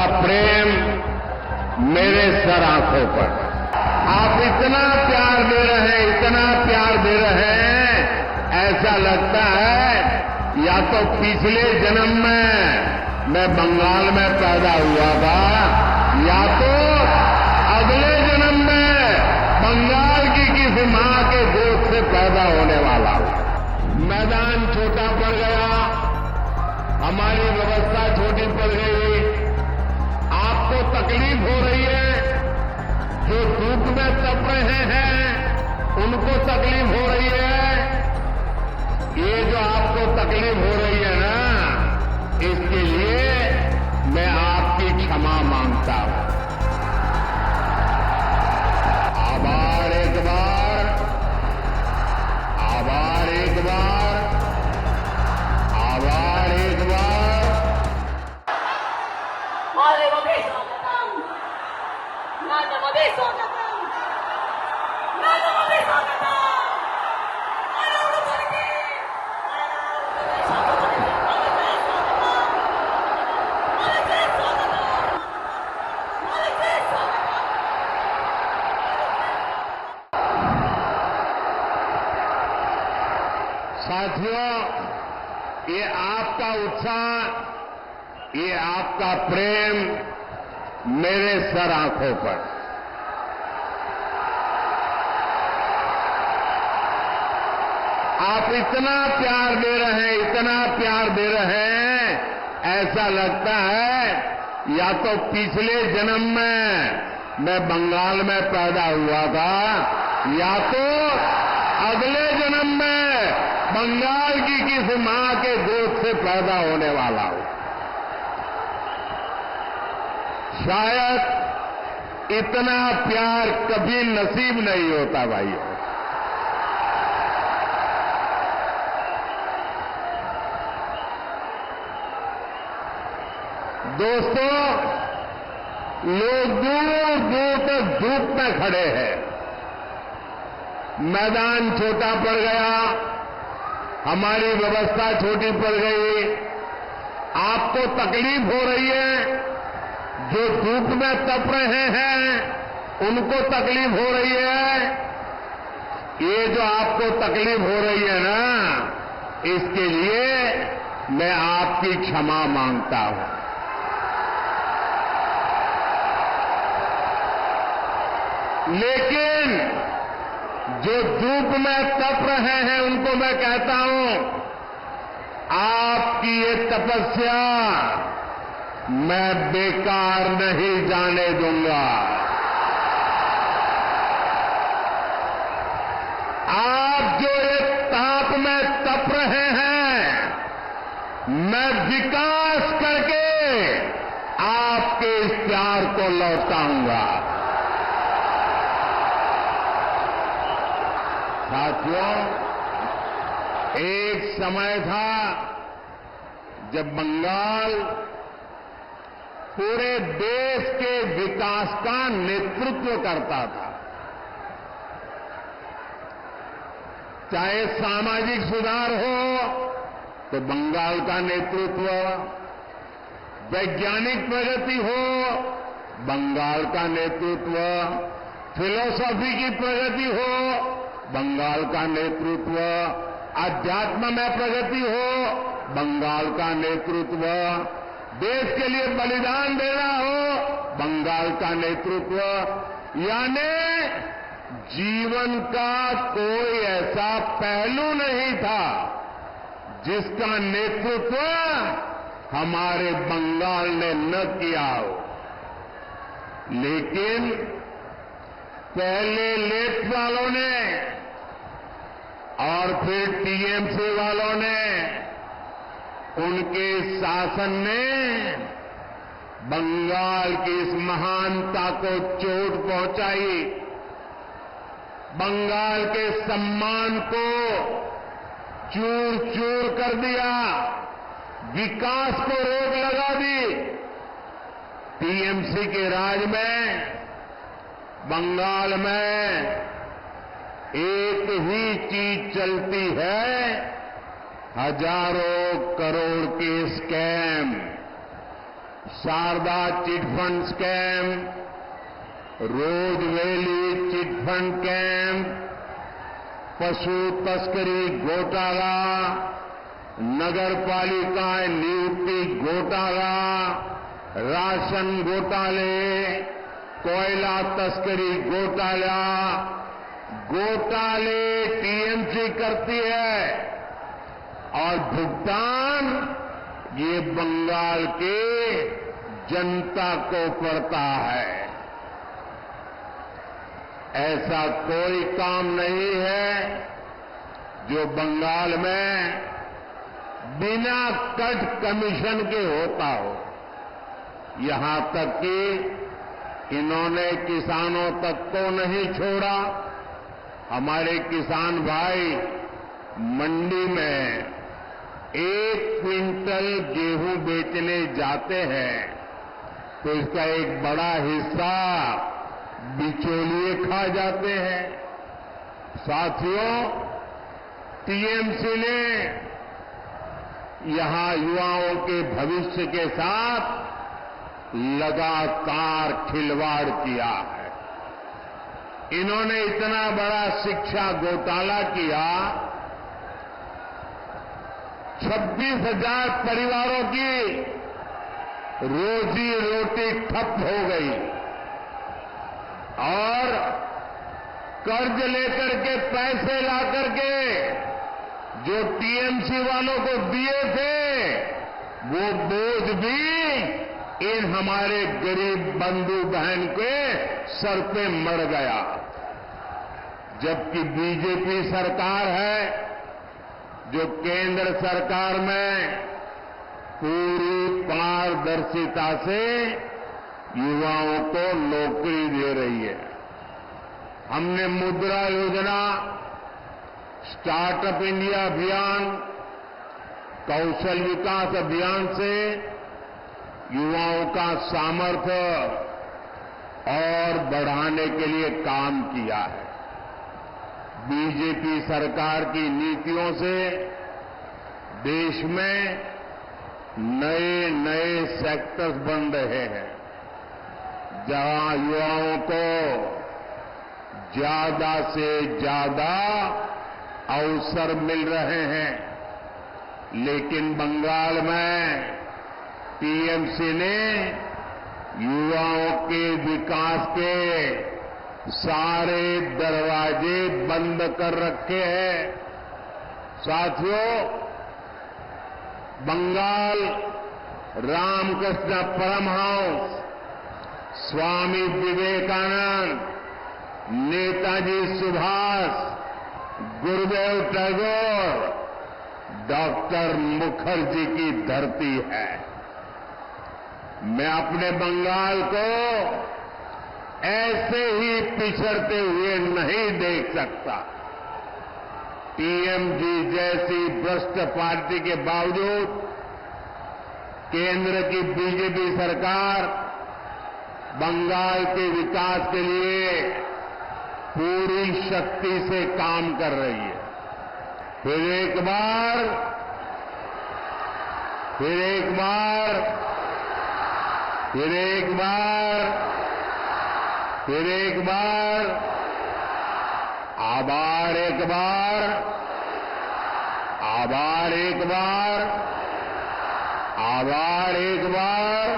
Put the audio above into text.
आपका प्रेम मेरे सर आंखों पर। आप इतना प्यार दे रहे हैं, इतना प्यार दे रहे हैं, ऐसा लगता है या तो पिछले जन्म में मैं बंगाल में पैदा हुआ था या तो अगले जन्म में बंगाल की किसी मां के गोद से पैदा होने वाला हूं। मैदान छोटा पड़ गया, हमारी व्यवस्था छोटी पड़ गई, आपको तकलीफ हो रही है, जो धूप में तप रहे हैं उनको तकलीफ हो रही है। ये जो आपको तकलीफ हो रही है ना, इसके लिए मैं आपकी क्षमा मांगता हूं। आभार एक बार, आभार एक बार, आभार एक बार। माझ्यामध्ये स्वागतम, माझ्यामध्ये स्वागतम, माझ्यामध्ये स्वागतम। साथियों, ये आपका उत्साह, ये आपका प्रेम मेरे सर आंखों पर। आप इतना प्यार दे रहे हैं, इतना प्यार दे रहे हैं, ऐसा लगता है या तो पिछले जन्म में मैं बंगाल में पैदा हुआ था या तो अगले जन्म में बंगाल की किसी मां के गोद से पैदा होने वाला हूं। शायद इतना प्यार कभी नसीब नहीं होता भाइयों। दोस्तों, लोग दूर दूर तक धूप में खड़े हैं, मैदान छोटा पड़ गया, हमारी व्यवस्था छोटी पड़ गई, आपको तकलीफ हो रही है, जो धूप में तप रहे हैं उनको तकलीफ हो रही है। ये जो आपको तकलीफ हो रही है ना, इसके लिए मैं आपकी क्षमा मांगता हूं। लेकिन जो धूप में तप रहे हैं उनको मैं कहता हूं, आपकी ये तपस्या मैं बेकार नहीं जाने दूंगा। आप जो एक ताप में तप रहे हैं, मैं विकास करके आपके इस प्यार को लौटाऊंगा। साथियों, एक समय था जब बंगाल पूरे देश के विकास का नेतृत्व करता था। चाहे सामाजिक सुधार हो तो बंगाल का नेतृत्व, वैज्ञानिक प्रगति हो बंगाल का नेतृत्व, फिलॉसफी की प्रगति हो बंगाल का नेतृत्व, अध्यात्म में प्रगति हो बंगाल का नेतृत्व, देश के लिए बलिदान देना हो बंगाल का नेतृत्व। यानी जीवन का कोई ऐसा पहलू नहीं था जिसका नेतृत्व हमारे बंगाल ने न किया हो। लेकिन पहले लेफ्ट वालों ने और फिर टीएमसी वालों ने, उनके शासन ने बंगाल की इस महानता को चोट पहुंचाई, बंगाल के सम्मान को चूर चूर कर दिया, विकास को रोक लगा दी। टीएमसी के राज में बंगाल में एक ही चीज चलती है, हजारों करोड़ के scam. Sharda chit fund scam, Rose Valley chit fund camp, पशु तस्करी घोटाला, नगर पालिका नियुक्ति घोटाला, राशन घोटाले, कोयला तस्करी घोटाला, घोटाले टीएमसी करती है और भुगतान ये बंगाल के जनता को पड़ता है। ऐसा कोई काम नहीं है जो बंगाल में बिना कट कमीशन के होता हो। यहां तक कि इन्होंने किसानों तक को नहीं छोड़ा। हमारे किसान भाई मंडी में 1 क्विंटल गेहूं बेचने जाते हैं तो इसका एक बड़ा हिस्सा बिचौलिए खा जाते हैं। साथियों, टीएमसी ने यहां युवाओं के भविष्य के साथ लगातार खिलवाड़ किया है। इन्होंने इतना बड़ा शिक्षा घोटाला किया, 26,000 परिवारों की रोजी रोटी ठप हो गई और कर्ज लेकर के पैसे ला करके जो टीएमसी वालों को दिए थे वो बोझ भी इन हमारे गरीब बंधु बहन के सर पे मर गया। जबकि बीजेपी सरकार है जो केंद्र सरकार में पूरी पारदर्शिता से युवाओं को नौकरी दे रही है। हमने मुद्रा योजना, स्टार्टअप इंडिया अभियान, कौशल विकास अभियान से युवाओं का सामर्थ्य और बढ़ाने के लिए काम किया है। बीजेपी सरकार की नीतियों से देश में नए नए सेक्टर्स बन रहे हैं जहां युवाओं को ज्यादा से ज्यादा अवसर मिल रहे हैं। लेकिन बंगाल में टीएमसी ने युवाओं के विकास के सारे दरवाजे बंद कर रखे हैं। साथियों, बंगाल रामकृष्ण परमहंस, स्वामी विवेकानंद, नेताजी सुभाष, गुरुदेव टैगोर, डॉक्टर मुखर्जी की धरती है। मैं अपने बंगाल को ऐसे ही पिछड़ते हुए नहीं देख सकता। टीएमसी जैसी भ्रष्ट पार्टी के बावजूद केंद्र की बीजेपी सरकार बंगाल के विकास के लिए पूरी शक्ति से काम कर रही है। फिर एक बार आभार एक बार